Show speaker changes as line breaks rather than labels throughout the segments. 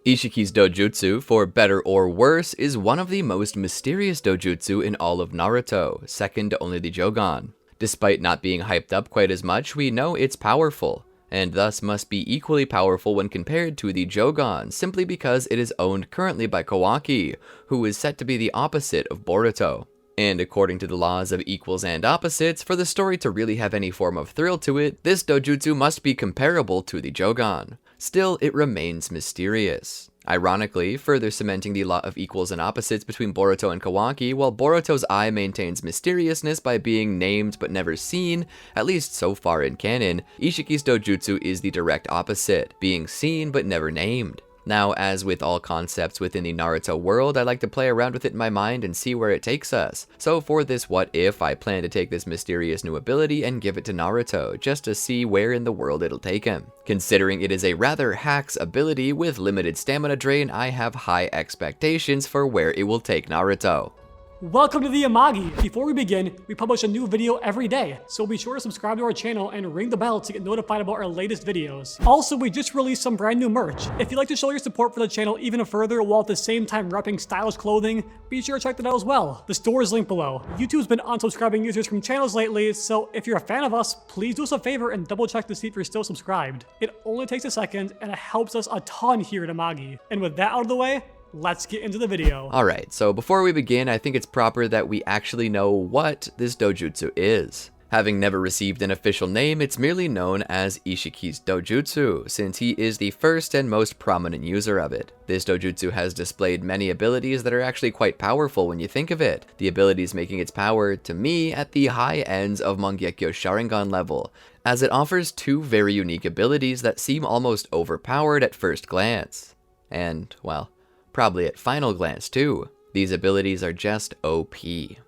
Isshiki's Dojutsu, for better or worse, is one of the most mysterious dojutsu in all of Naruto, second to only the Jogan. Despite not being hyped up quite as much, we know it's powerful, and thus must be equally powerful when compared to the Jogan, simply because it is owned currently by Kawaki, who is set to be the opposite of Boruto. And according to the laws of equals and opposites, for the story to really have any form of thrill to it, this dojutsu must be comparable to the Jogan. Still, it remains mysterious. Ironically, further cementing the law of equals and opposites between Boruto and Kawaki, while Boruto's eye maintains mysteriousness by being named but never seen, at least so far in canon, Isshiki's Dojutsu is the direct opposite, being seen but never named. Now, as with all concepts within the Naruto world, I like to play around with it in my mind and see where it takes us. So for this what if, I plan to take this mysterious new ability and give it to Naruto, just to see where in the world it'll take him. Considering it is a rather hacks ability with limited stamina drain, I have high expectations for where it will take Naruto.
Welcome to the Amagi! Before we begin, we publish a new video every day, so be sure to subscribe to our channel and ring the bell to get notified about our latest videos. Also, we just released some brand new merch. If you'd like to show your support for the channel even further while at the same time repping stylish clothing, be sure to check that out as well. The store is linked below. YouTube's been unsubscribing users from channels lately, so if you're a fan of us, please do us a favor and double check to see if you're still subscribed. It only takes a second, and it helps us a ton here at Amagi. And with that out of the way, let's get into the video.
Alright, so before we begin, I think it's proper that we actually know what this dojutsu is. Having never received an official name, it's merely known as Isshiki's Dojutsu, since he is the first and most prominent user of it. This dojutsu has displayed many abilities that are actually quite powerful when you think of it, the abilities making its power, to me, at the high ends of Mangekyo Sharingan level, as it offers two very unique abilities that seem almost overpowered at first glance. And, well, probably at final glance too. These abilities are just OP.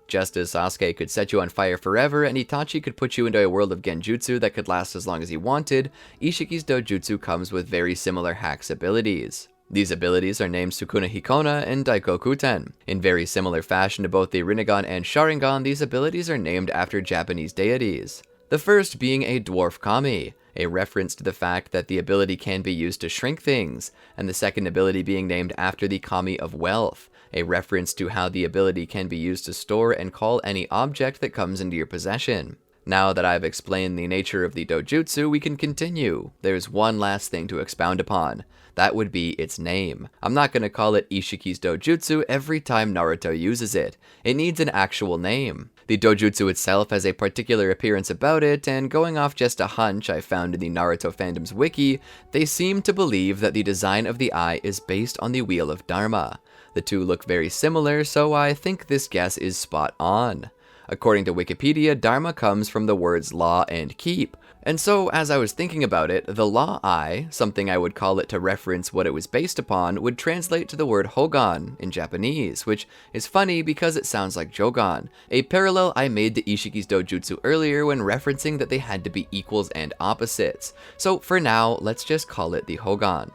Just as Sasuke could set you on fire forever and Itachi could put you into a world of genjutsu that could last as long as he wanted, Isshiki's Dojutsu comes with very similar hacks abilities. These abilities are named Sukuna Hikona and Daikokuten. In very similar fashion to both the Rinnegan and Sharingan, these abilities are named after Japanese deities. The first being a dwarf kami, a reference to the fact that the ability can be used to shrink things, and the second ability being named after the kami of wealth, a reference to how the ability can be used to store and call any object that comes into your possession. Now that I've explained the nature of the dojutsu, we can continue. There's one last thing to expound upon. That would be its name. I'm not going to call it Isshiki's Dojutsu every time Naruto uses it. It needs an actual name. The dojutsu itself has a particular appearance about it, and going off just a hunch I found in the Naruto fandom's wiki, they seem to believe that the design of the eye is based on the Wheel of Dharma. The two look very similar, so I think this guess is spot on. According to Wikipedia, Dharma comes from the words law and keep. And so, as I was thinking about it, the law eye, something I would call it to reference what it was based upon, would translate to the word Hogan in Japanese, which is funny because it sounds like Jogan, a parallel I made to Isshiki's Dojutsu earlier when referencing that they had to be equals and opposites. So for now, let's just call it the Hogan.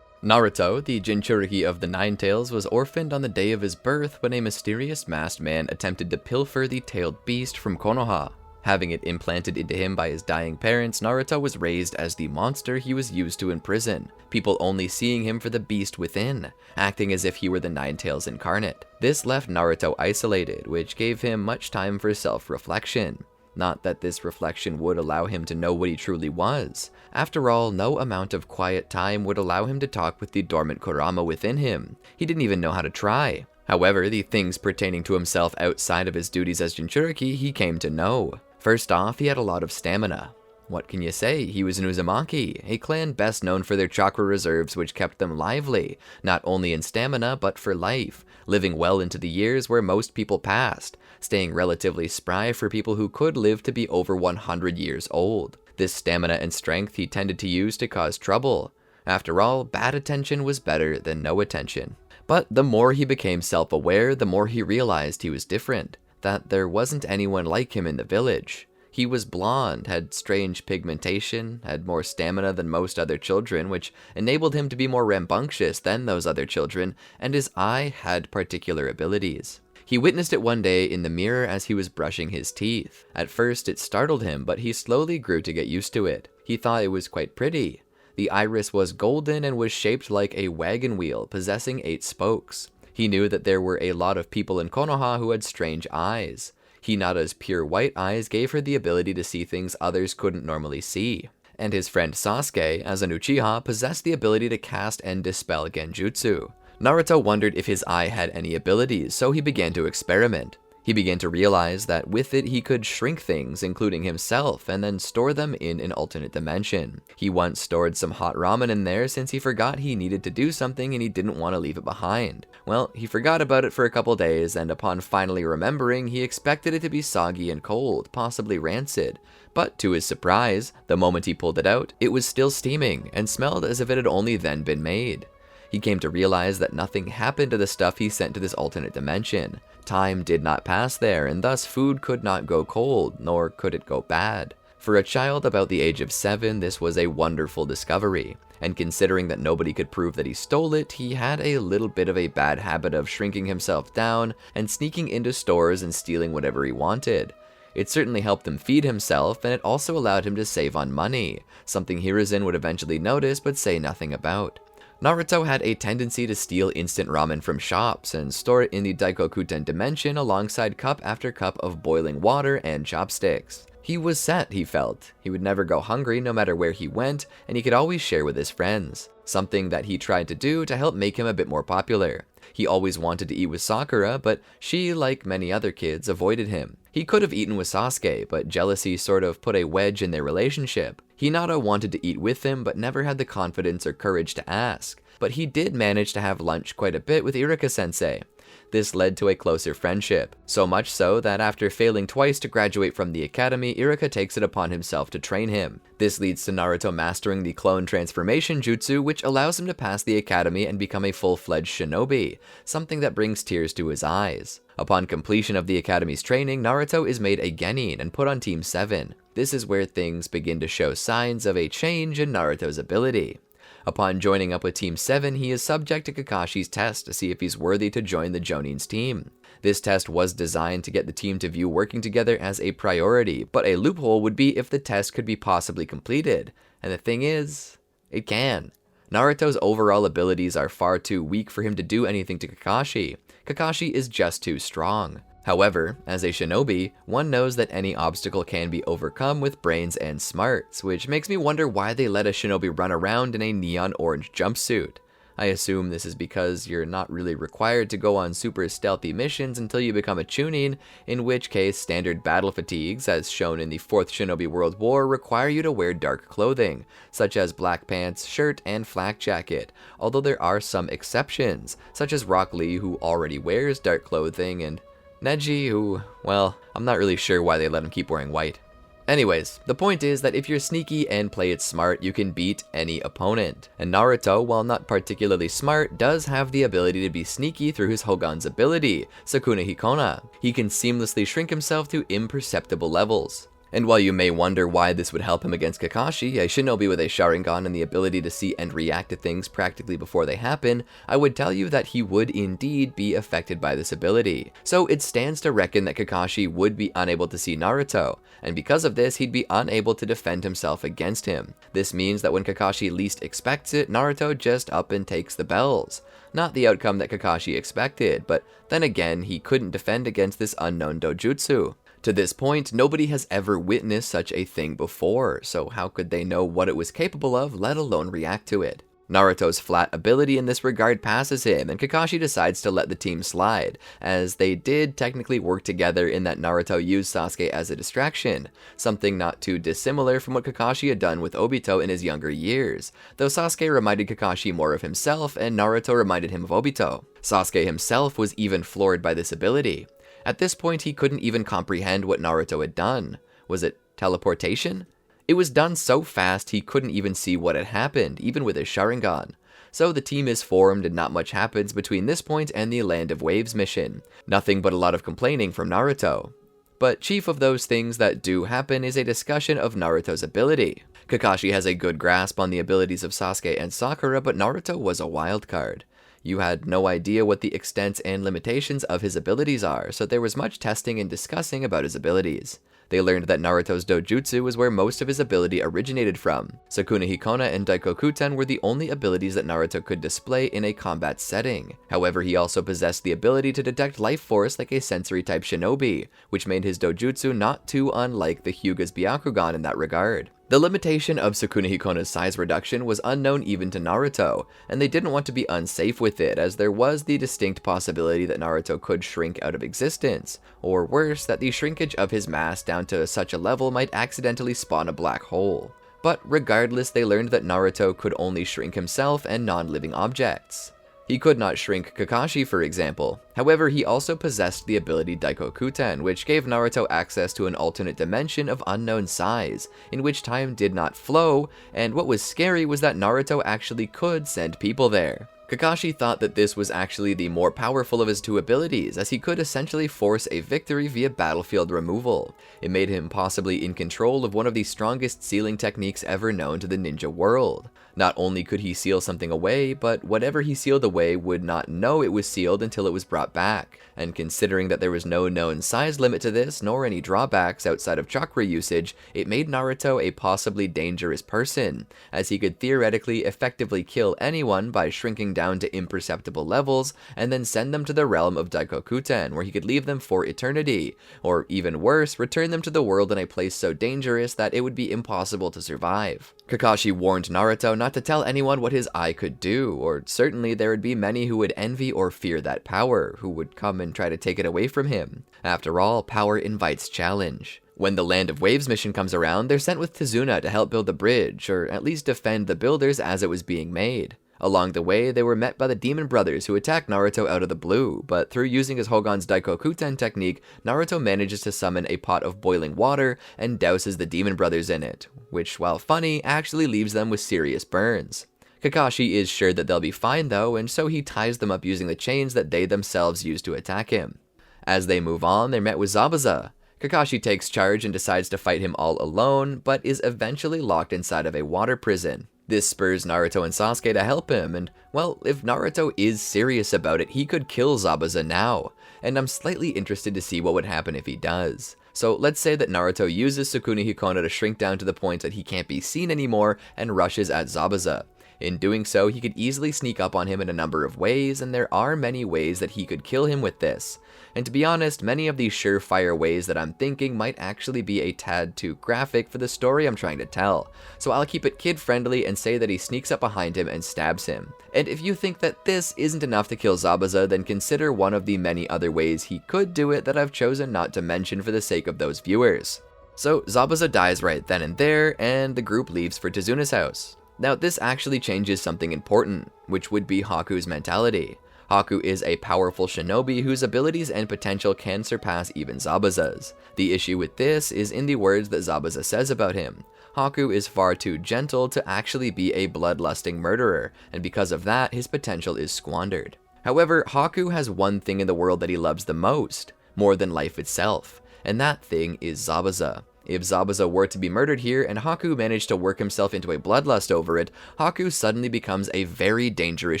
Naruto, the Jinchuriki of the Nine Tails, was orphaned on the day of his birth when a mysterious masked man attempted to pilfer the tailed beast from Konoha. Having it implanted into him by his dying parents, Naruto was raised as the monster he was used to in prison, people only seeing him for the beast within, acting as if he were the Nine Tails incarnate. This left Naruto isolated, which gave him much time for self-reflection. Not that this reflection would allow him to know what he truly was. After all, no amount of quiet time would allow him to talk with the dormant Kurama within him. He didn't even know how to try. However, the things pertaining to himself outside of his duties as Jinchuriki he came to know. First off, he had a lot of stamina. What can you say? He was an Uzumaki, a clan best known for their chakra reserves which kept them lively, not only in stamina but for life, living well into the years where most people passed, staying relatively spry for people who could live to be over 100 years old. This stamina and strength he tended to use to cause trouble. After all, bad attention was better than no attention. But the more he became self-aware, the more he realized he was different, that there wasn't anyone like him in the village. He was blonde, had strange pigmentation, had more stamina than most other children, which enabled him to be more rambunctious than those other children, and his eye had particular abilities. He witnessed it one day in the mirror as he was brushing his teeth. At first it startled him, but he slowly grew to get used to it. He thought it was quite pretty. The iris was golden and was shaped like a wagon wheel, possessing 8 spokes. He knew that there were a lot of people in Konoha who had strange eyes. Hinata's pure white eyes gave her the ability to see things others couldn't normally see. And his friend Sasuke, as an Uchiha, possessed the ability to cast and dispel genjutsu. Naruto wondered if his eye had any abilities, so he began to experiment. He began to realize that with it he could shrink things, including himself, and then store them in an alternate dimension. He once stored some hot ramen in there since he forgot he needed to do something and he didn't want to leave it behind. Well, he forgot about it for a couple days, and upon finally remembering, he expected it to be soggy and cold, possibly rancid. But to his surprise, the moment he pulled it out, it was still steaming and smelled as if it had only then been made. He came to realize that nothing happened to the stuff he sent to this alternate dimension. Time did not pass there, and thus food could not go cold, nor could it go bad. For a child about the age of 7, this was a wonderful discovery, and considering that nobody could prove that he stole it, he had a little bit of a bad habit of shrinking himself down and sneaking into stores and stealing whatever he wanted. It certainly helped him feed himself, and it also allowed him to save on money, something Hiruzen would eventually notice but say nothing about. Naruto had a tendency to steal instant ramen from shops and store it in the Daikokuten dimension alongside cup after cup of boiling water and chopsticks. He was set, he felt. He would never go hungry no matter where he went, and he could always share with his friends, something that he tried to do to help make him a bit more popular. He always wanted to eat with Sakura, but she, like many other kids, avoided him. He could have eaten with Sasuke, but jealousy sort of put a wedge in their relationship. Hinata wanted to eat with him, but never had the confidence or courage to ask. But he did manage to have lunch quite a bit with Iruka-sensei. This led to a closer friendship, so much so that after failing twice to graduate from the academy, Iruka takes it upon himself to train him. This leads to Naruto mastering the clone transformation jutsu, which allows him to pass the academy and become a full-fledged shinobi, something that brings tears to his eyes. Upon completion of the academy's training, Naruto is made a genin and put on Team 7. This is where things begin to show signs of a change in Naruto's ability. Upon joining up with Team 7, he is subject to Kakashi's test to see if he's worthy to join the Jonin's team. This test was designed to get the team to view working together as a priority, but a loophole would be if the test could be possibly completed. And the thing is, it can. Naruto's overall abilities are far too weak for him to do anything to Kakashi. Kakashi is just too strong. However, as a shinobi, one knows that any obstacle can be overcome with brains and smarts, which makes me wonder why they let a shinobi run around in a neon orange jumpsuit. I assume this is because you're not really required to go on super stealthy missions until you become a Chunin, in which case standard battle fatigues, as shown in the 4th Shinobi World War, require you to wear dark clothing, such as black pants, shirt, and flak jacket, although there are some exceptions, such as Rock Lee, who already wears dark clothing, and Neji, who, well, I'm not really sure why they let him keep wearing white. Anyways, the point is that if you're sneaky and play it smart, you can beat any opponent. And Naruto, while not particularly smart, does have the ability to be sneaky through his Hogan's ability, Sukuna Hikona. He can seamlessly shrink himself to imperceptible levels. And while you may wonder why this would help him against Kakashi, a shinobi with a Sharingan and the ability to see and react to things practically before they happen, I would tell you that he would indeed be affected by this ability. So it stands to reckon that Kakashi would be unable to see Naruto, and because of this, he'd be unable to defend himself against him. This means that when Kakashi least expects it, Naruto just up and takes the bells. Not the outcome that Kakashi expected, but then again, he couldn't defend against this unknown Dojutsu. To this point, nobody has ever witnessed such a thing before, so how could they know what it was capable of, let alone react to it? Naruto's flat ability in this regard passes him, and Kakashi decides to let the team slide, as they did technically work together in that Naruto used Sasuke as a distraction, something not too dissimilar from what Kakashi had done with Obito in his younger years, though Sasuke reminded Kakashi more of himself, and Naruto reminded him of Obito. Sasuke himself was even floored by this ability. At this point, he couldn't even comprehend what Naruto had done. Was it teleportation? It was done so fast he couldn't even see what had happened, even with his Sharingan. So the team is formed and not much happens between this point and the Land of Waves mission. Nothing but a lot of complaining from Naruto. But chief of those things that do happen is a discussion of Naruto's ability. Kakashi has a good grasp on the abilities of Sasuke and Sakura, but Naruto was a wild card. You had no idea what the extent and limitations of his abilities are, so there was much testing and discussing about his abilities. They learned that Naruto's Dojutsu was where most of his ability originated from. Sukuna Hikona and Daikokuten were the only abilities that Naruto could display in a combat setting. However, he also possessed the ability to detect life force like a sensory-type shinobi, which made his Dojutsu not too unlike the Hyuga's Byakugan in that regard. The limitation of Sukuna Hikona's size reduction was unknown even to Naruto, and they didn't want to be unsafe with it, as there was the distinct possibility that Naruto could shrink out of existence, or worse, that the shrinkage of his mass down to such a level might accidentally spawn a black hole. But regardless, they learned that Naruto could only shrink himself and non-living objects. He could not shrink Kakashi, for example. However, he also possessed the ability Daikokuten, which gave Naruto access to an alternate dimension of unknown size, in which time did not flow, and what was scary was that Naruto actually could send people there. Kakashi thought that this was actually the more powerful of his two abilities, as he could essentially force a victory via battlefield removal. It made him possibly in control of one of the strongest sealing techniques ever known to the ninja world. Not only could he seal something away, but whatever he sealed away would not know it was sealed until it was brought back. And considering that there was no known size limit to this, nor any drawbacks outside of chakra usage, it made Naruto a possibly dangerous person, as he could theoretically effectively kill anyone by shrinking down to imperceptible levels, and then send them to the realm of Daikokuten, where he could leave them for eternity, or even worse, return them to the world in a place so dangerous that it would be impossible to survive. Kakashi warned Naruto not to tell anyone what his eye could do, or certainly there would be many who would envy or fear that power, who would come and try to take it away from him. After all, power invites challenge. When the Land of Waves mission comes around, they're sent with Tazuna to help build the bridge, or at least defend the builders as it was being made. Along the way, they were met by the Demon Brothers who attacked Naruto out of the blue, but through using his Hogan's Daikokuten technique, Naruto manages to summon a pot of boiling water and douses the Demon Brothers in it, which, while funny, actually leaves them with serious burns. Kakashi is sure that they'll be fine though, and so he ties them up using the chains that they themselves used to attack him. As they move on, they're met with Zabuza. Kakashi takes charge and decides to fight him all alone, but is eventually locked inside of a water prison. This spurs Naruto and Sasuke to help him, and, well, if Naruto is serious about it, he could kill Zabuza now, and I'm slightly interested to see what would happen if he does. So let's say that Naruto uses Sukuna Hikona to shrink down to the point that he can't be seen anymore and rushes at Zabuza. In doing so, he could easily sneak up on him in a number of ways, and there are many ways that he could kill him with this. And to be honest, many of these surefire ways that I'm thinking might actually be a tad too graphic for the story I'm trying to tell. So I'll keep it kid-friendly and say that he sneaks up behind him and stabs him. And if you think that this isn't enough to kill Zabuza, then consider one of the many other ways he could do it that I've chosen not to mention for the sake of those viewers. So Zabuza dies right then and there, and the group leaves for Tazuna's house. Now this actually changes something important, which would be Haku's mentality. Haku is a powerful shinobi whose abilities and potential can surpass even Zabuza's. The issue with this is in the words that Zabuza says about him. Haku is far too gentle to actually be a bloodlusting murderer, and because of that, his potential is squandered. However, Haku has one thing in the world that he loves the most, more than life itself, and that thing is Zabuza. If Zabuza were to be murdered here and Haku managed to work himself into a bloodlust over it, Haku suddenly becomes a very dangerous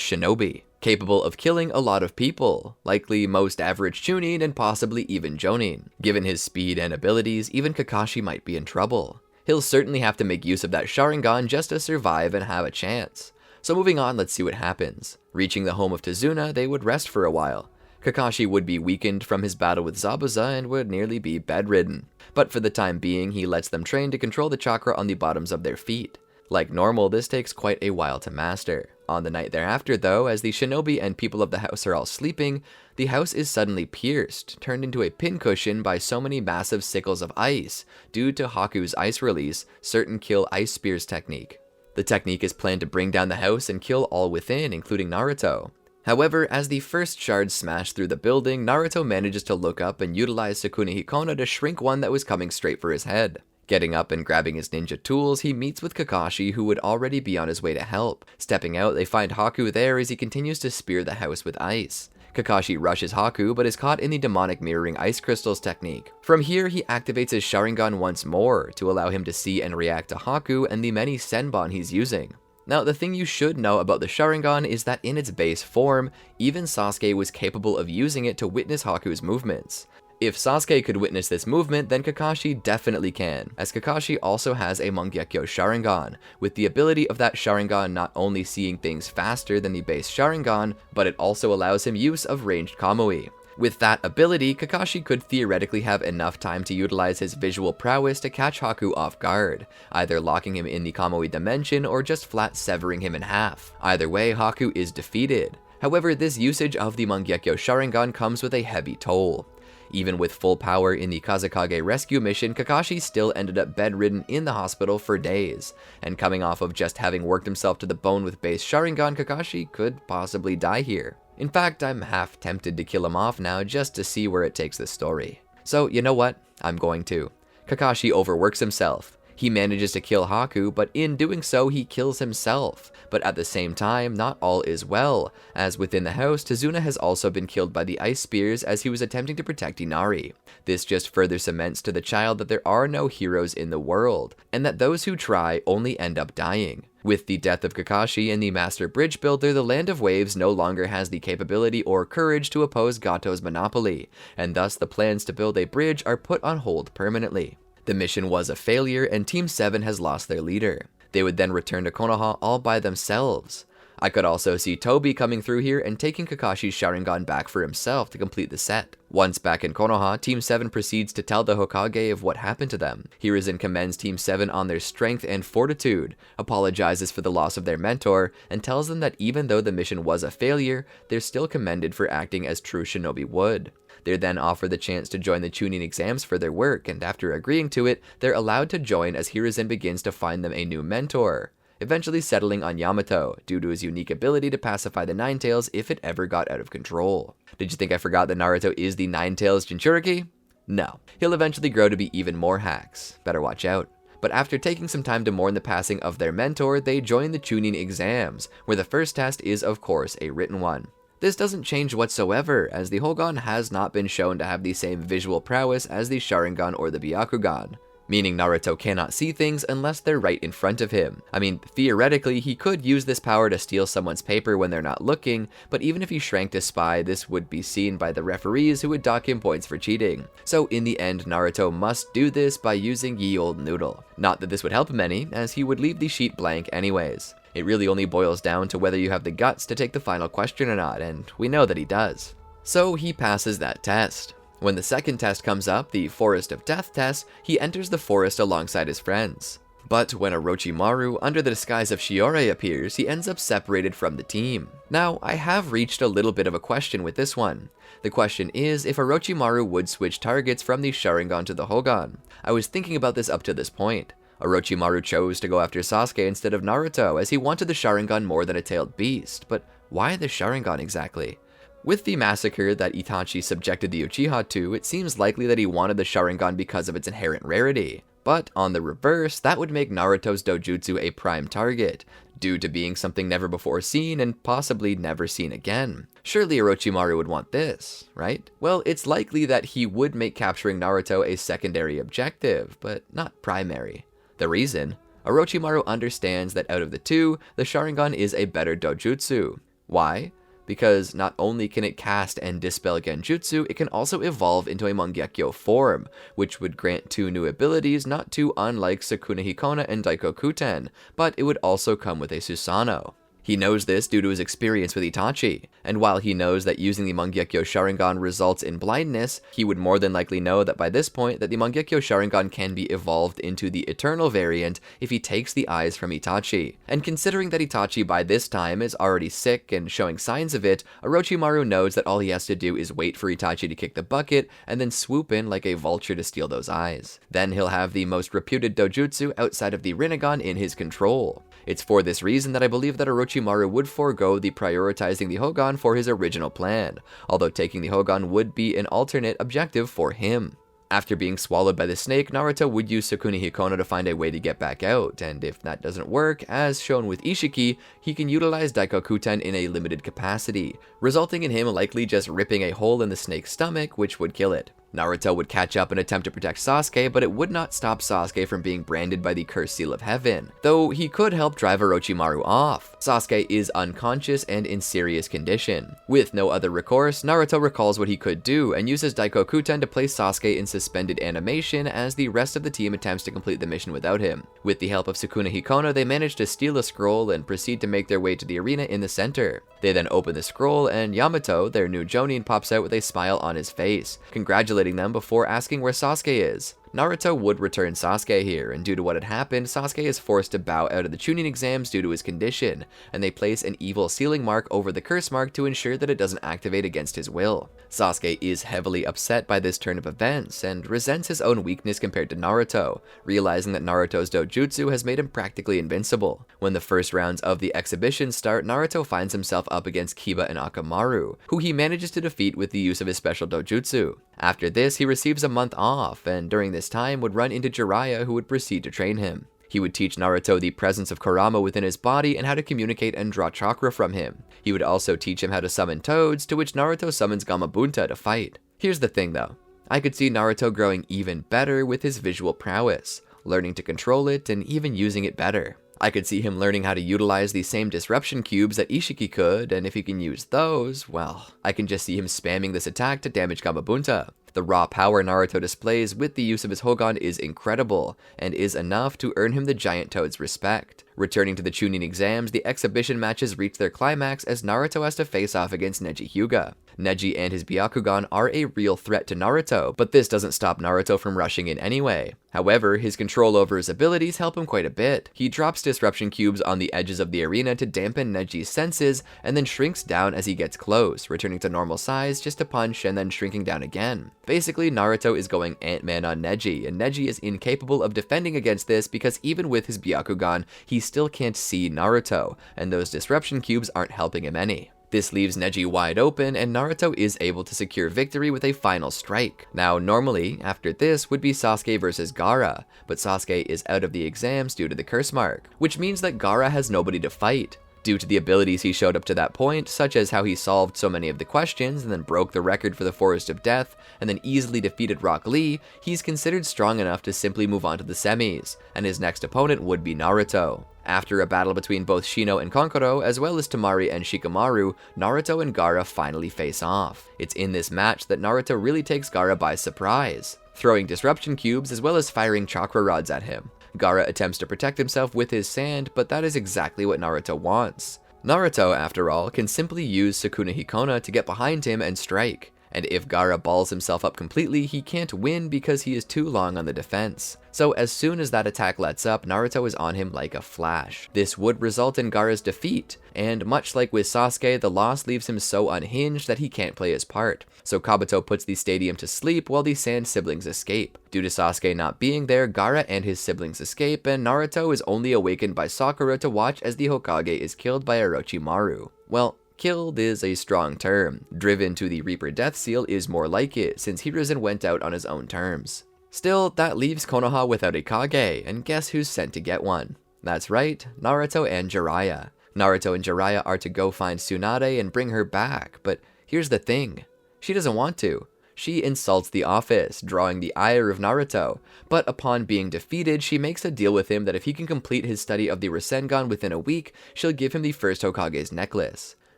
shinobi, capable of killing a lot of people, likely most average Chunin and possibly even Jonin. Given his speed and abilities, even Kakashi might be in trouble. He'll certainly have to make use of that Sharingan just to survive and have a chance. So moving on, let's see what happens. Reaching the home of Tazuna, they would rest for a while. Kakashi would be weakened from his battle with Zabuza and would nearly be bedridden. But for the time being, he lets them train to control the chakra on the bottoms of their feet. Like normal, this takes quite a while to master. On the night thereafter though, as the shinobi and people of the house are all sleeping, the house is suddenly pierced, turned into a pincushion by so many massive sickles of ice, due to Haku's ice release, certain kill ice spears technique. The technique is planned to bring down the house and kill all within, including Naruto. However, as the first shards smash through the building, Naruto manages to look up and utilize Sukuna Hikona to shrink one that was coming straight for his head. Getting up and grabbing his ninja tools, he meets with Kakashi, who would already be on his way to help. Stepping out, they find Haku there as he continues to spear the house with ice. Kakashi rushes Haku, but is caught in the demonic mirroring ice crystals technique. From here, he activates his Sharingan once more, to allow him to see and react to Haku and the many Senbon he's using. Now, the thing you should know about the Sharingan is that in its base form, even Sasuke was capable of using it to witness Haku's movements. If Sasuke could witness this movement, then Kakashi definitely can, as Kakashi also has a Mangekyo Sharingan, with the ability of that Sharingan not only seeing things faster than the base Sharingan, but it also allows him use of ranged Kamui. With that ability, Kakashi could theoretically have enough time to utilize his visual prowess to catch Haku off guard, either locking him in the Kamui dimension or just flat severing him in half. Either way, Haku is defeated. However, this usage of the Mangekyo Sharingan comes with a heavy toll. Even with full power in the Kazekage rescue mission, Kakashi still ended up bedridden in the hospital for days, and coming off of just having worked himself to the bone with base Sharingan, Kakashi could possibly die here. In fact, I'm half tempted to kill him off now just to see where it takes this story. So, you know what? I'm going to. Kakashi overworks himself. He manages to kill Haku, but in doing so, he kills himself. But at the same time, not all is well, as within the house, Tazuna has also been killed by the ice spears as he was attempting to protect Inari. This just further cements to the child that there are no heroes in the world, and that those who try only end up dying. With the death of Kakashi and the Master Bridge Builder, the Land of Waves no longer has the capability or courage to oppose Gato's monopoly, and thus the plans to build a bridge are put on hold permanently. The mission was a failure, and Team 7 has lost their leader. They would then return to Konoha all by themselves. I could also see Tobi coming through here and taking Kakashi's Sharingan back for himself to complete the set. Once back in Konoha, Team 7 proceeds to tell the Hokage of what happened to them. Hiruzen commends Team 7 on their strength and fortitude, apologizes for the loss of their mentor, and tells them that even though the mission was a failure, they're still commended for acting as true shinobi would. They're then offered the chance to join the Chunin exams for their work, and after agreeing to it, they're allowed to join as Hiruzen begins to find them a new mentor, eventually settling on Yamato, due to his unique ability to pacify the Ninetales if it ever got out of control. Did you think I forgot that Naruto is the Ninetales Jinchuriki? No. He'll eventually grow to be even more hacks. Better watch out. But after taking some time to mourn the passing of their mentor, they join the Chunin exams, where the first test is of course a written one. This doesn't change whatsoever, as the Hogan has not been shown to have the same visual prowess as the Sharingan or the Byakugan, meaning Naruto cannot see things unless they're right in front of him. I mean, theoretically, he could use this power to steal someone's paper when they're not looking, but even if he shrank to spy, this would be seen by the referees who would dock him points for cheating. So in the end, Naruto must do this by using Ye Olde Noodle. Not that this would help him any, as he would leave the sheet blank anyways. It really only boils down to whether you have the guts to take the final question or not, and we know that he does. So he passes that test. When the second test comes up, the Forest of Death test, he enters the forest alongside his friends. But when Orochimaru, under the disguise of Shiore, appears, he ends up separated from the team. Now, I have reached a little bit of a question with this one. The question is if Orochimaru would switch targets from the Sharingan to the Hogan. I was thinking about this up to this point. Orochimaru chose to go after Sasuke instead of Naruto, as he wanted the Sharingan more than a tailed beast, but why the Sharingan exactly? With the massacre that Itachi subjected the Uchiha to, it seems likely that he wanted the Sharingan because of its inherent rarity. But on the reverse, that would make Naruto's Dojutsu a prime target, due to being something never before seen and possibly never seen again. Surely Orochimaru would want this, right? Well, it's likely that he would make capturing Naruto a secondary objective, but not primary. The reason? Orochimaru understands that out of the two, the Sharingan is a better dojutsu. Why? Because not only can it cast and dispel genjutsu, it can also evolve into a Mangekyo form, which would grant two new abilities not too unlike Sukuna Hikona and Daikokuten, but it would also come with a Susanoo. He knows this due to his experience with Itachi, and while he knows that using the Mangekyo Sharingan results in blindness, he would more than likely know that by this point that the Mangekyo Sharingan can be evolved into the Eternal variant if he takes the eyes from Itachi. And considering that Itachi by this time is already sick and showing signs of it, Orochimaru knows that all he has to do is wait for Itachi to kick the bucket and then swoop in like a vulture to steal those eyes. Then he'll have the most reputed dojutsu outside of the Rinnegan in his control. It's for this reason that I believe that Orochimaru would forego the prioritizing the Hogan for his original plan, although taking the Hogan would be an alternate objective for him. After being swallowed by the snake, Naruto would use Sukuna Hikona to find a way to get back out, and if that doesn't work, as shown with Isshiki, he can utilize Daikokuten in a limited capacity, resulting in him likely just ripping a hole in the snake's stomach, which would kill it. Naruto would catch up and attempt to protect Sasuke, but it would not stop Sasuke from being branded by the Cursed Seal of Heaven, though he could help drive Orochimaru off. Sasuke is unconscious and in serious condition. With no other recourse, Naruto recalls what he could do and uses Daikokuten to place Sasuke in suspended animation as the rest of the team attempts to complete the mission without him. With the help of Sukuna Hikono, they manage to steal a scroll and proceed to make their way to the arena in the center. They then open the scroll and Yamato, their new Jonin, pops out with a smile on his face, congratulating them before asking where Sasuke is. Naruto would return Sasuke here, and due to what had happened, Sasuke is forced to bow out of the Chunin exams due to his condition, and they place an evil sealing mark over the curse mark to ensure that it doesn't activate against his will. Sasuke is heavily upset by this turn of events, and resents his own weakness compared to Naruto, realizing that Naruto's Dojutsu has made him practically invincible. When the first rounds of the exhibition start, Naruto finds himself up against Kiba and Akamaru, who he manages to defeat with the use of his special Dojutsu. After this, he receives a month off, and during this time would run into Jiraiya, who would proceed to train him. He would teach Naruto the presence of Kurama within his body and how to communicate and draw chakra from him. He would also teach him how to summon toads, to which Naruto summons Gamabunta to fight. Here's the thing though, I could see Naruto growing even better with his visual prowess, learning to control it and even using it better. I could see him learning how to utilize the same disruption cubes that Isshiki could, and if he can use those, well, I can just see him spamming this attack to damage Gamabunta. The raw power Naruto displays with the use of his Hogan is incredible, and is enough to earn him the Giant Toad's respect. Returning to the Chunin exams, the exhibition matches reach their climax as Naruto has to face off against Neji Hyuga. Neji and his Byakugan are a real threat to Naruto, but this doesn't stop Naruto from rushing in anyway. However, his control over his abilities help him quite a bit. He drops disruption cubes on the edges of the arena to dampen Neji's senses, and then shrinks down as he gets close, returning to normal size just to punch and then shrinking down again. Basically, Naruto is going Ant-Man on Neji, and Neji is incapable of defending against this because even with his Byakugan, he still can't see Naruto, and those disruption cubes aren't helping him any. This leaves Neji wide open, and Naruto is able to secure victory with a final strike. Now, normally, after this would be Sasuke versus Gaara, but Sasuke is out of the exams due to the curse mark, which means that Gaara has nobody to fight. Due to the abilities he showed up to that point, such as how he solved so many of the questions and then broke the record for the Forest of Death, and then easily defeated Rock Lee, he's considered strong enough to simply move on to the semis, and his next opponent would be Naruto. After a battle between both Shino and Kankuro, as well as Temari and Shikamaru, Naruto and Gaara finally face off. It's in this match that Naruto really takes Gaara by surprise, throwing disruption cubes as well as firing chakra rods at him. Gaara attempts to protect himself with his sand, but that is exactly what Naruto wants. Naruto, after all, can simply use Sukuna Hikona to get behind him and strike. And if Gaara balls himself up completely, he can't win because he is too long on the defense. So as soon as that attack lets up, Naruto is on him like a flash. This would result in Gaara's defeat, and much like with Sasuke, the loss leaves him so unhinged that he can't play his part. So Kabuto puts the stadium to sleep while the Sand siblings escape. Due to Sasuke not being there, Gaara and his siblings escape, and Naruto is only awakened by Sakura to watch as the Hokage is killed by Orochimaru. Well, killed is a strong term. Driven to the Reaper Death Seal is more like it, since Hiruzen went out on his own terms. Still, that leaves Konoha without a Kage, and guess who's sent to get one? That's right, Naruto and Jiraiya. Naruto and Jiraiya are to go find Tsunade and bring her back, but here's the thing. She doesn't want to. She insults the office, drawing the ire of Naruto, but upon being defeated, she makes a deal with him that if he can complete his study of the Rasengan within a week, she'll give him the first Hokage's necklace.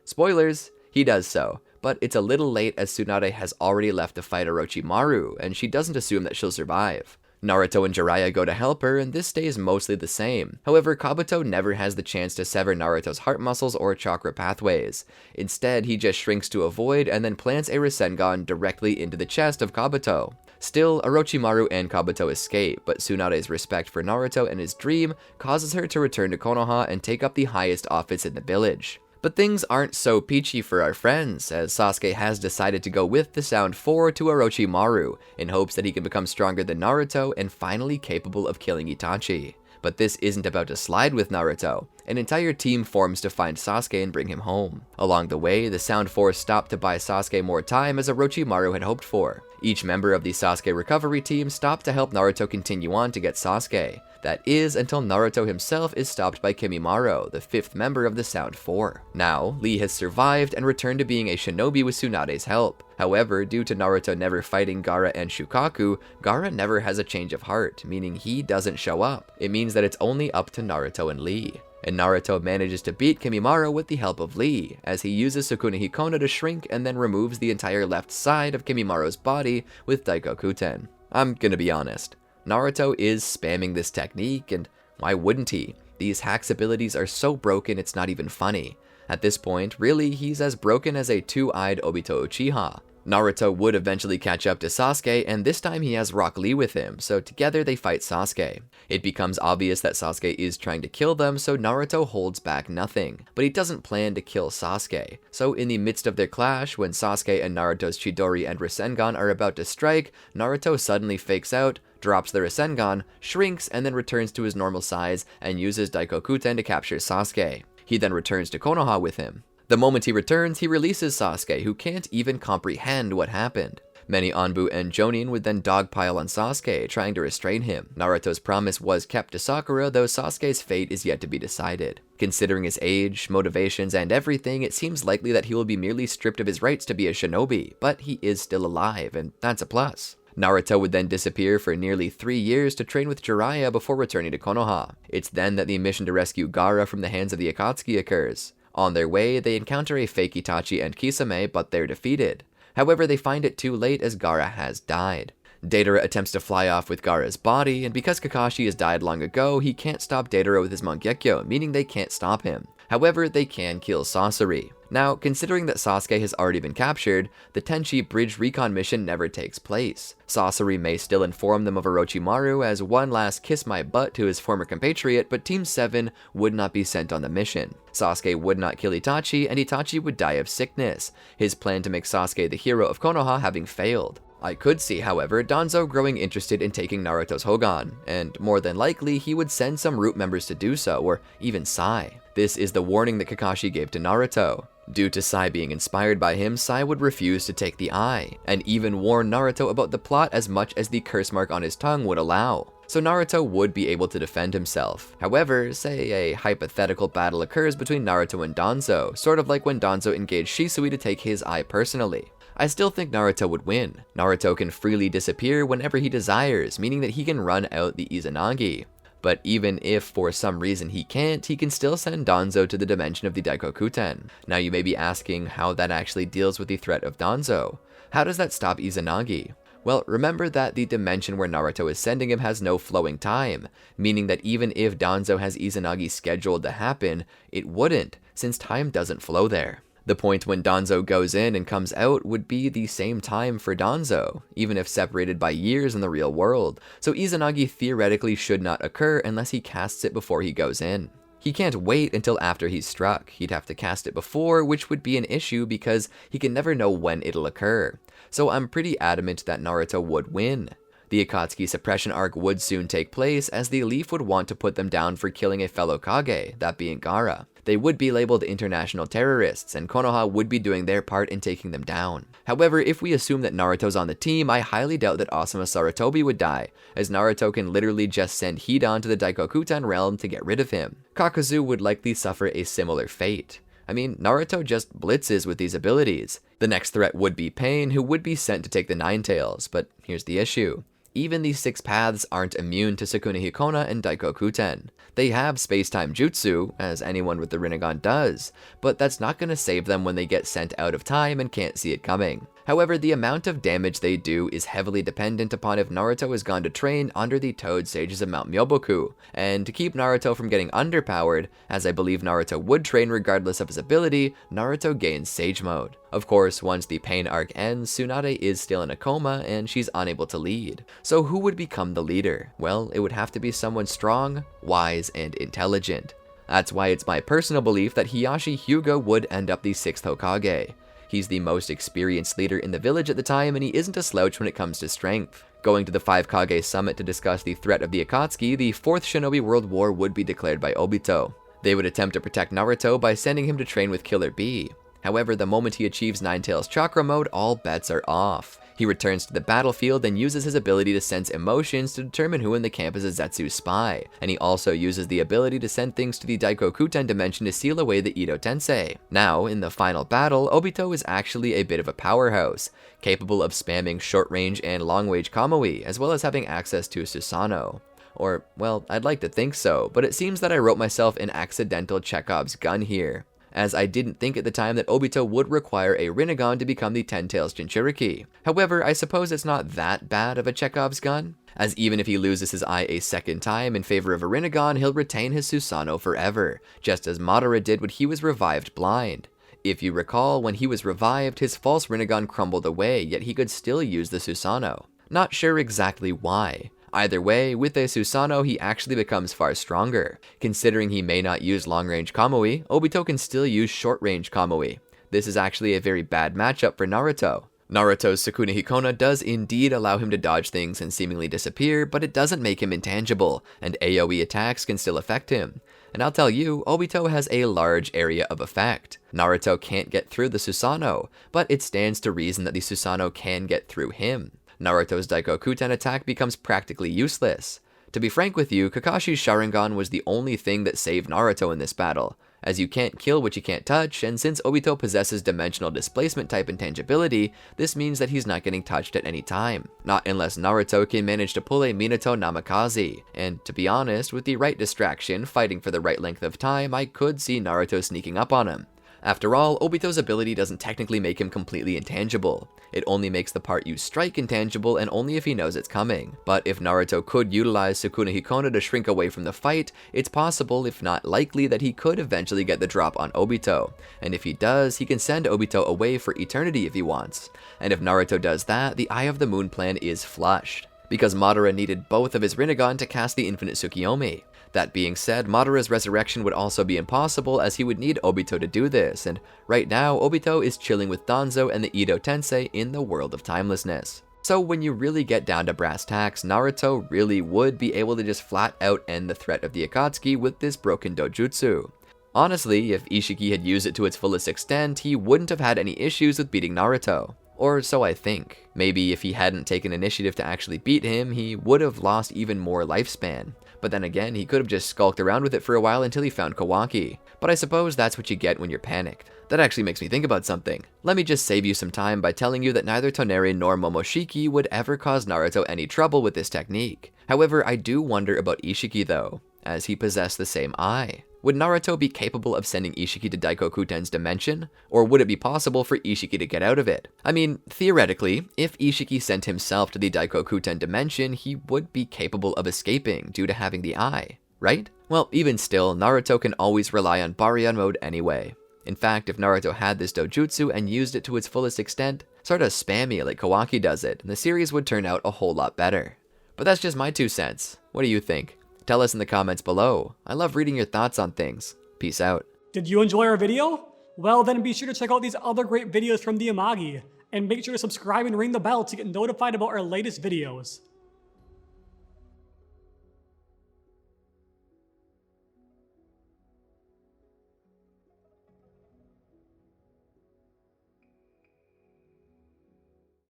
Spoilers, he does so, but it's a little late as Tsunade has already left to fight Orochimaru, and she doesn't assume that she'll survive. Naruto and Jiraiya go to help her, and this stays mostly the same. However, Kabuto never has the chance to sever Naruto's heart muscles or chakra pathways. Instead, he just shrinks to avoid and then plants a Rasengan directly into the chest of Kabuto. Still, Orochimaru and Kabuto escape, but Tsunade's respect for Naruto and his dream causes her to return to Konoha and take up the highest office in the village. But things aren't so peachy for our friends, as Sasuke has decided to go with the Sound 4 to Orochimaru, in hopes that he can become stronger than Naruto and finally capable of killing Itachi. But this isn't about to slide with Naruto. An entire team forms to find Sasuke and bring him home. Along the way, the Sound Force stopped to buy Sasuke more time as Orochimaru had hoped for. Each member of the Sasuke recovery team stopped to help Naruto continue on to get Sasuke. That is, until Naruto himself is stopped by Kimimaro, the 5th member of the Sound Four. Now, Lee has survived and returned to being a shinobi with Tsunade's help. However, due to Naruto never fighting Gaara and Shukaku, Gaara never has a change of heart, meaning he doesn't show up. It means that it's only up to Naruto and Lee. And Naruto manages to beat Kimimaro with the help of Lee, as he uses Sukuna Hikono to shrink and then removes the entire left side of Kimimaro's body with Daikokuten. I'm gonna be honest, Naruto is spamming this technique, and why wouldn't he? These hacks abilities are so broken it's not even funny. At this point, really, he's as broken as a two-eyed Obito Uchiha. Naruto would eventually catch up to Sasuke, and this time he has Rock Lee with him, so together they fight Sasuke. It becomes obvious that Sasuke is trying to kill them, so Naruto holds back nothing. But he doesn't plan to kill Sasuke. So in the midst of their clash, when Sasuke and Naruto's Chidori and Rasengan are about to strike, Naruto suddenly fakes out, drops the Rasengan, shrinks, and then returns to his normal size and uses Daikokuten to capture Sasuke. He then returns to Konoha with him. The moment he returns, he releases Sasuke, who can't even comprehend what happened. Many Anbu and Jonin would then dogpile on Sasuke, trying to restrain him. Naruto's promise was kept to Sakura, though Sasuke's fate is yet to be decided. Considering his age, motivations, and everything, it seems likely that he will be merely stripped of his rights to be a shinobi, but he is still alive, and that's a plus. Naruto would then disappear for nearly 3 years to train with Jiraiya before returning to Konoha. It's then that the mission to rescue Gaara from the hands of the Akatsuki occurs. On their way, they encounter a fake Itachi and Kisame, but they're defeated. However, they find it too late as Gaara has died. Deidara attempts to fly off with Gaara's body, and because Kakashi has died long ago, he can't stop Deidara with his Mangekyo, meaning they can't stop him. However, they can kill Sasori. Now, considering that Sasuke has already been captured, the Tenchi Bridge Recon mission never takes place. Sasori may still inform them of Orochimaru as one last kiss my butt to his former compatriot, but Team 7 would not be sent on the mission. Sasuke would not kill Itachi, and Itachi would die of sickness, his plan to make Sasuke the hero of Konoha having failed. I could see, however, Danzo growing interested in taking Naruto's Hogan, and more than likely he would send some root members to do so, or even Sai. This is the warning that Kakashi gave to Naruto. Due to Sai being inspired by him, Sai would refuse to take the eye, and even warn Naruto about the plot as much as the curse mark on his tongue would allow. So Naruto would be able to defend himself. However, say a hypothetical battle occurs between Naruto and Danzo, sort of like when Danzo engaged Shisui to take his eye personally. I still think Naruto would win. Naruto can freely disappear whenever he desires, meaning that he can run out the Izanagi. But even if for some reason he can't, he can still send Danzo to the dimension of the Daikokuten. Now you may be asking how that actually deals with the threat of Danzo. How does that stop Izanagi? Well, remember that the dimension where Naruto is sending him has no flowing time, meaning that even if Danzo has Izanagi scheduled to happen, it wouldn't, since time doesn't flow there. The point when Danzo goes in and comes out would be the same time for Danzo, even if separated by years in the real world, so Izanagi theoretically should not occur unless he casts it before he goes in. He can't wait until after he's struck, he'd have to cast it before, which would be an issue because he can never know when it'll occur. So I'm pretty adamant that Naruto would win. The Akatsuki suppression arc would soon take place, as the Elite would want to put them down for killing a fellow Kage, that being Gaara. They would be labeled international terrorists, and Konoha would be doing their part in taking them down. However, if we assume that Naruto's on the team, I highly doubt that Asuma Sarutobi would die, as Naruto can literally just send Hidan to the Daikokuten realm to get rid of him. Kakuzu would likely suffer a similar fate. I mean, Naruto just blitzes with these abilities. The next threat would be Pain, who would be sent to take the Nine Tails, but here's the issue. Even these 6 paths aren't immune to Sukuna Hikona and Daikokuten. They have space-time jutsu, as anyone with the Rinnegan does, but that's not going to save them when they get sent out of time and can't see it coming. However, the amount of damage they do is heavily dependent upon if Naruto has gone to train under the Toad Sages of Mount Myoboku, and to keep Naruto from getting underpowered, as I believe Naruto would train regardless of his ability, Naruto gains Sage Mode. Of course, once the Pain arc ends, Tsunade is still in a coma and she's unable to lead. So who would become the leader? Well, it would have to be someone strong, wise, and intelligent. That's why it's my personal belief that Hiyashi Hyuga would end up the 6th Hokage. He's the most experienced leader in the village at the time, and he isn't a slouch when it comes to strength. Going to the 5 Kage summit to discuss the threat of the Akatsuki, the 4th Shinobi World War would be declared by Obito. They would attempt to protect Naruto by sending him to train with Killer Bee. However, the moment he achieves Nine Tails Chakra Mode, all bets are off. He returns to the battlefield and uses his ability to sense emotions to determine who in the camp is a Zetsu spy, and he also uses the ability to send things to the Daikokuten dimension to seal away the Edo Tensei. Now, in the final battle, Obito is actually a bit of a powerhouse, capable of spamming short-range and long-range Kamui, as well as having access to Susanoo. Or, well, I'd like to think so, but it seems that I wrote myself an accidental Chekhov's gun here, as I didn't think at the time that Obito would require a Rinnegan to become the Ten Tails Jinchuriki. However, I suppose it's not that bad of a Chekhov's gun, as even if he loses his eye a second time in favor of a Rinnegan, he'll retain his Susanoo forever, just as Madara did when he was revived blind. If you recall, when he was revived, his false Rinnegan crumbled away, yet he could still use the Susanoo. Not sure exactly why. Either way, with a Susanoo, he actually becomes far stronger. Considering he may not use long-range Kamui, Obito can still use short-range Kamui. This is actually a very bad matchup for Naruto. Naruto's Sukuna Hikona does indeed allow him to dodge things and seemingly disappear, but it doesn't make him intangible, and AoE attacks can still affect him. And I'll tell you, Obito has a large area of effect. Naruto can't get through the Susanoo, but it stands to reason that the Susanoo can get through him. Naruto's Daikokuten attack becomes practically useless. To be frank with you, Kakashi's Sharingan was the only thing that saved Naruto in this battle, as you can't kill what you can't touch, and since Obito possesses dimensional displacement type intangibility, this means that he's not getting touched at any time. Not unless Naruto can manage to pull a Minato Namikaze, and to be honest, with the right distraction, fighting for the right length of time, I could see Naruto sneaking up on him. After all, Obito's ability doesn't technically make him completely intangible. It only makes the part you strike intangible, and only if he knows it's coming. But if Naruto could utilize Sukuna Hikona to shrink away from the fight, it's possible, if not likely, that he could eventually get the drop on Obito. And if he does, he can send Obito away for eternity if he wants. And if Naruto does that, the Eye of the Moon plan is flushed, because Madara needed both of his Rinnegan to cast the Infinite Tsukiyomi. That being said, Madara's resurrection would also be impossible, as he would need Obito to do this, and right now, Obito is chilling with Danzo and the Edo Tensei in the world of timelessness. So when you really get down to brass tacks, Naruto really would be able to just flat out end the threat of the Akatsuki with this broken Dojutsu. Honestly, if Isshiki had used it to its fullest extent, he wouldn't have had any issues with beating Naruto. Or so I think. Maybe if he hadn't taken initiative to actually beat him, he would have lost even more lifespan. But then again, he could have just skulked around with it for a while until he found Kawaki. But I suppose that's what you get when you're panicked. That actually makes me think about something. Let me just save you some time by telling you that neither Toneri nor Momoshiki would ever cause Naruto any trouble with this technique. However, I do wonder about Isshiki though, as he possessed the same eye. Would Naruto be capable of sending Isshiki to Daikokuten's dimension? Or would it be possible for Isshiki to get out of it? I mean, theoretically, if Isshiki sent himself to the Daikokuten dimension, he would be capable of escaping due to having the eye, right? Well, even still, Naruto can always rely on Baryon mode anyway. In fact, if Naruto had this Dojutsu and used it to its fullest extent, sort of spammy like Kawaki does it, the series would turn out a whole lot better. But that's just my 2 cents. What do you think? Tell us in the comments below. I love reading your thoughts on things. Peace out.
Did you enjoy our video? Well, then be sure to check out these other great videos from the Amagi, and make sure to subscribe and ring the bell to get notified about our latest videos.